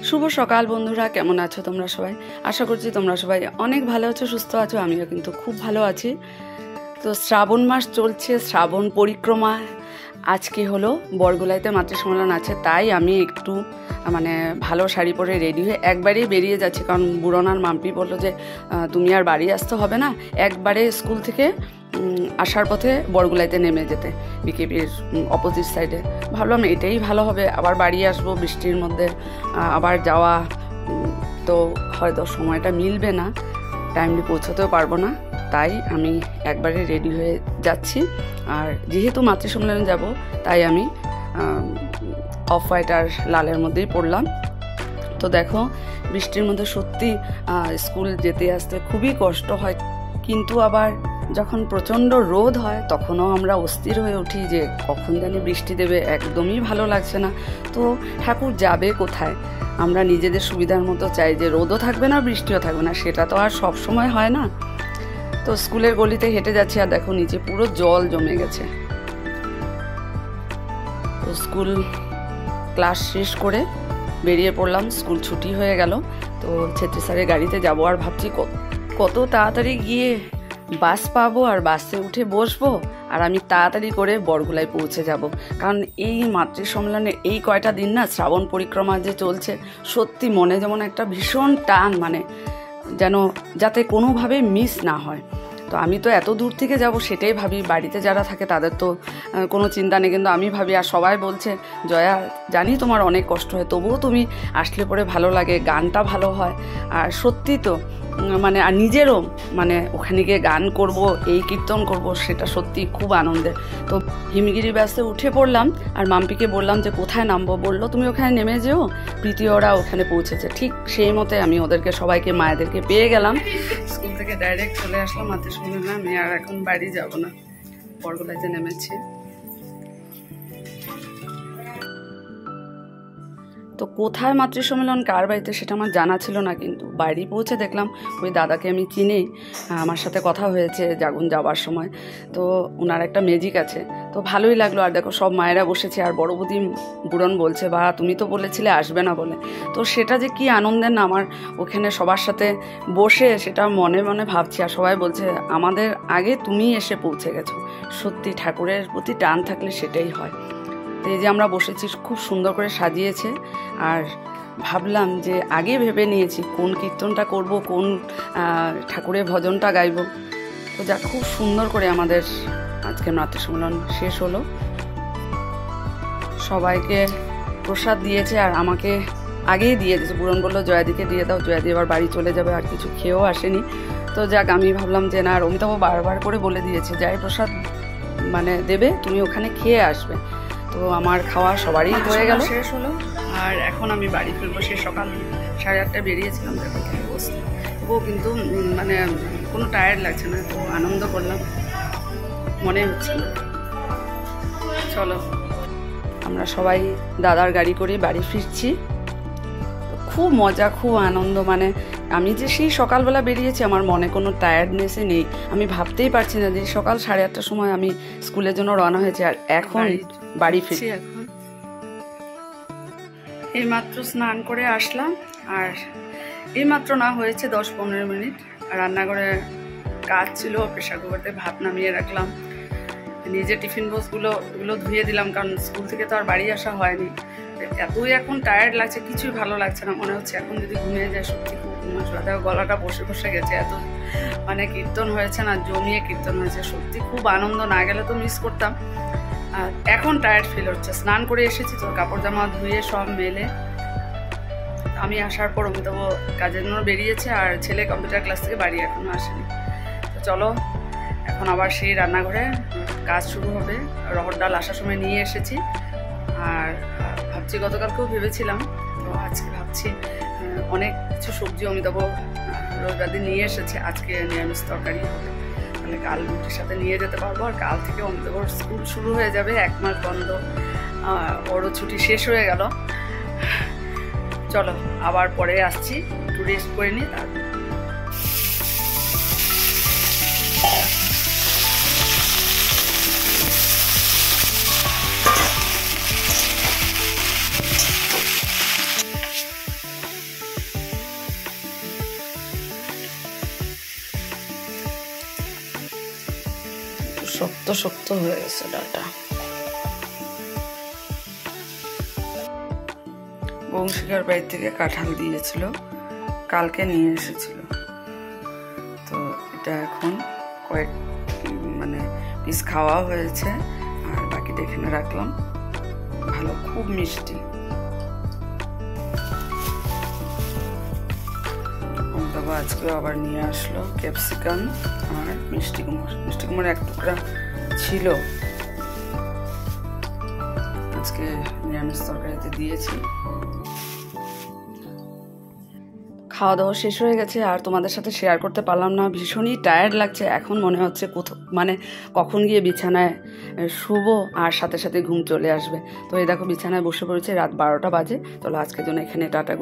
শুভ সকাল বন্ধুরা, কেমন আছো তোমরা সবাই? আশা করছি তোমরা সবাই অনেক ভালো আছো, সুস্থ আছো। আমিও কিন্তু খুব ভালো আছি। তো শ্রাবণ মাস চলছে, শ্রাবণ পরিক্রমা। আজকে হলো বরগুলাইতে মাতৃ সম্মেলন আছে, তাই আমি একটু ভালো শাড়ি পরে রেডি হয়ে একবারেই বেরিয়ে যাচ্ছি। কারণ বুড়নার মাম্পি বললো যে তুমি আর বাড়ি আসতে হবে না, একবারে স্কুল থেকে আসার পথে বরগুলাইতে নেমে যেতে, বিকেপির অপোজিট সাইডে। ভাবলাম এটাই ভালো হবে, আবার বাড়ি আসবো বৃষ্টির মধ্যে, আবার যাওয়া তো হয়তো সময়টা মিলবে না, টাইমলি পৌঁছতেও পারবো না। তাই আমি একবারে রেডি হয়ে যাচ্ছি। আর যেহেতু মাতৃ সম্মেলনে যাব, তাই আমি অফ হোয়াইট আর লালের মধ্যেই পড়লাম। তো দেখো, বৃষ্টির মধ্যে সত্যি স্কুল যেতে আসতে খুবই কষ্ট হয়, কিন্তু আবার যখন প্রচণ্ড রোদ হয় তখনও আমরা অস্থির হয়ে উঠি যে কখন জানি বৃষ্টি দেবে, একদমই ভালো লাগছে না। তো ঠাকুর যাবে কোথায়? আমরা নিজেদের সুবিধার মতো চাই যে রোদও থাকবে না, বৃষ্টিও থাকবে না, সেটা তো আর সব সময় হয় না। তো স্কুলের গলিতে হেঁটে যাচ্ছি, আর দেখো নিচে পুরো জল জমে গেছে। তো স্কুল ক্লাস শেষ করে বেরিয়ে পড়লাম, স্কুল ছুটি হয়ে গেল। তো ছেত্রী স্যারের গাড়িতে যাবো, আর ভাবছি কত তাড়াতাড়ি গিয়ে বাস পাবো আর বাসে উঠে বসবো, আর আমি তাড়াতাড়ি করে বরগুলায় পৌঁছে যাব। কারণ এই মাতৃ সম্মেলনে এই কয়টা দিন না, শ্রাবণ পরিক্রমা যে চলছে, সত্যি মনে যেমন একটা ভীষণ টান, যেন যাতে কোনোভাবে মিস না হয়। তো আমি তো এত দূর থেকে যাব সেটাই ভাবি, বাড়িতে যারা থাকে তাদের তো কোনো চিন্তা নেই, কিন্তু আমি ভাবি। আর সবাই বলছে, জয়া জানি তোমার অনেক কষ্ট হয়, তবুও তুমি আসলে পরে ভালো লাগে, গানটা ভালো হয়। আর সত্যি তো আর নিজেরও ওখানে গিয়ে গান করব, এই কীর্তন করব, সেটা সত্যি খুব আনন্দের। তো হিমগিরি বাসে উঠে পড়লাম, আর মাম্পিকে বললাম যে কোথায় নামবো। বললো তুমি ওখানে নেমে যেও, প্রীতি ওরা ওখানে পৌঁছেছে। ঠিক সেই মতে আমি ওদেরকে সবাইকে, মায়েদেরকে পেয়ে গেলাম। স্কুল থেকে ডাইরেক্ট চলে আসলাম মাতৃ সম্মেলনে। আমি আর এখন বাড়ি যাব না, বরগুলাইতে নেমেছি। তো কোথায় মাতৃ সম্মেলন, কার বাড়িতে, সেটা আমার জানা ছিল না, কিন্তু বাড়ি পৌঁছে দেখলাম ওই দাদাকে আমি চিনি, আমার সাথে কথা হয়েছে জাগুন যাওয়ার সময়। তো ওনার একটা ম্যাজিক আছে, তো ভালোই লাগলো। আর দেখো সব মায়েরা বসেছে, আর বড় বৌদি বুড়ন বলছে, বা তুমি তো বলেছিলে আসবে না বলে। তো সেটা যে কি আনন্দের না আমার, ওখানে সবার সাথে বসে সেটা মনে মনে ভাবছি। আর সবাই বলছে আমাদের আগে তুমি এসে পৌঁছে গেছো। সত্যি ঠাকুরের প্রতি টান থাকলে সেটাই হয়। এই যে আমরা বসেছি, খুব সুন্দর করে সাজিয়েছে। আর ভাবলাম যে আগে ভেবে নিয়েছি কোন কীর্তনটা করব, কোন ঠাকুরের ভজনটা গাইব। তো যা খুব সুন্দর করে আমাদের আজকে মাতৃ সম্মেলন শেষ হলো। সবাইকে প্রসাদ দিয়েছে, আর আমাকে আগেই দিয়ে দিয়েছে। পুরন বললো জয়াদিকে দিয়ে দাও, জয়াদি এবার বাড়ি চলে যাবে, আর কিছু খেয়েও আসেনি। তো যাক, আমি ভাবলাম যে না, আর অমিতাভ বারবার করে বলে দিয়েছে যাই প্রসাদ দেবে তুমি ওখানে খেয়ে আসবে। তো আমার খাওয়া সবারই হয়ে গেল, শেষ হলো। আর এখন আমি বাড়ি ফিরবো। সে সকাল 8:30 বেরিয়েছিলাম, দেখো কি অবস্থা। তবুও কিন্তু কোনো টায়ার্ড লাগছে না, তো আনন্দ করলাম, মনে হচ্ছে না। চলো, আমরা সবাই দাদার গাড়ি করে বাড়ি ফিরছি। খুব মজা, খুব আনন্দ। আমি যে সেই সকালবেলা বেরিয়েছি, আমার মনে কোনো টায়ার্ডনেসই নেই। আমি ভাবতেই পারছি না যে সকাল 8:30টার সময় আমি স্কুলের জন্য রওনা হয়েছে, আর এখন বাড়ি ফিরছি। এখন এইমাত্র স্নান করে আসলাম, আর এইমাত্র না হয়েছে 10-15 মিনিট। রান্নাঘরে কাজ ছিল, প্রেশার কুকারতে ভাত নামিয়ে রাখলাম, নিজে টিফিন বক্সগুলো ধুয়ে দিলাম, কারণ স্কুল থেকে তো আর বাড়ি আসা হয়নি। এতই এখন টায়ার্ড লাগছে, কিছুই ভালো লাগছে না, মনে হচ্ছে এখন যদি ঘুমিয়ে যায় সত্যি খুব দেখো গলাটা বসে গেছে। এত কীর্তন হয়েছে না, জমিয়ে কীর্তন হয়েছে, সত্যি খুব আনন্দ। না গেলে তো মিস করতাম। আর এখন টায়ার্ড ফিল হচ্ছে। স্নান করে এসেছি, তো কাপড় জামা ধুয়ে সব মেলে আমি আসার পর অমিতাভ কাজের জন্য বেরিয়েছে, আর ছেলে কম্পিউটার ক্লাস থেকে বাড়ি এখনো আসেনি। তো চলো, এখন আবার সেই রান্নাঘরে কাজ শুরু হবে। রহর ডাল আসার সময় নিয়ে এসেছি, আর ভাবছি গতকালকেও ভেবেছিলাম, তো আজকে ভাবছি অনেক কিছু সবজি অমিতাভ রবিবার দিন নিয়ে এসেছে, আজকে নিরামিষ তরকারি হবে। তাহলে কাল রুটির সাথে নিয়ে যেতে পারবো। আর কাল থেকে অমিতাভর স্কুল শুরু হয়ে যাবে, 1 মাস বন্ধ, ওরও ছুটি শেষ হয়ে গেল। চলো, আবার পরে আসছি, একটু রেস্ট করে নিই, তারপর শক্ত শক্ত হয়ে গেছে ডালটা। বংশীকার বাড়ি থেকে কাঁঠাল দিয়েছিল, কালকে নিয়ে এসেছিল। তো এটা এখন কয়েক পিস খাওয়া হয়েছে, আর বাকিটা এখানে রাখলাম। ভালো, খুব মিষ্টি। বাবা আজকেও আবার নিয়ে আসলো ক্যাপসিকাম আর মিষ্টি কুমড়। মিষ্টি কুমড় এক টুকরা ছিল, আজকে নিরামিষ তরকারিতে দিয়েছি। খাওয়া দাওয়া শেষ হয়ে গেছে, আর তোমাদের সাথে শেয়ার করতে পারলাম না। ভীষণই টায়ার্ড লাগছে এখন, মনে হচ্ছে কখন গিয়ে বিছানায় শুবো আর সাথে সাথে ঘুম চলে আসবে। তো এই দেখো বিছানায় বসে পড়েছে, রাত 12টা বাজে। তো আজকের জন্য এখানে টাটা।